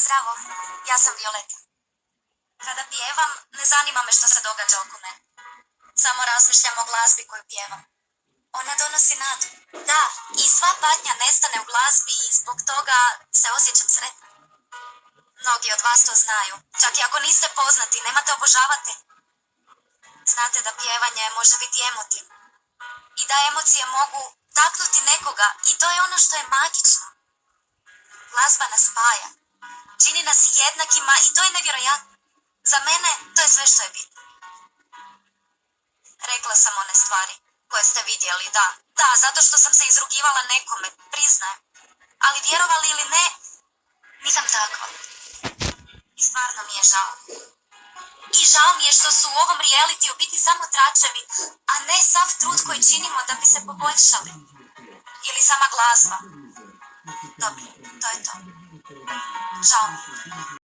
Zdravo, ja sam Violeta. Kada pjevam, ne zanima me što se događa oko mene. Samo razmišljam o glazbi koju pjevam. Ona donosi nadu. Da, i sva patnja nestane u glazbi i zbog toga se osjećam sretno. Mnogi od vas to znaju. Čak i ako niste poznati, nemate obožavate. Znate da pjevanje može biti emotivno. I da emocije mogu taknuti nekoga i to je ono što je magično. Glazba nas spaja. Čini nas jednakima i to je nevjerojatno. Za mene to je sve što je bitno. Rekla sam one stvari koje ste vidjeli, da. Da, zato što sam se izrugivala nekome, priznajem. Ali vjerovali ili ne, nisam takva. I stvarno mi je žao. I žao mi je što su u ovom realitiju biti samo tračevi, a ne sav trud koji činimo da bi se poboljšali. Ili sama glazba. Dobro, to je to. Žao mi je.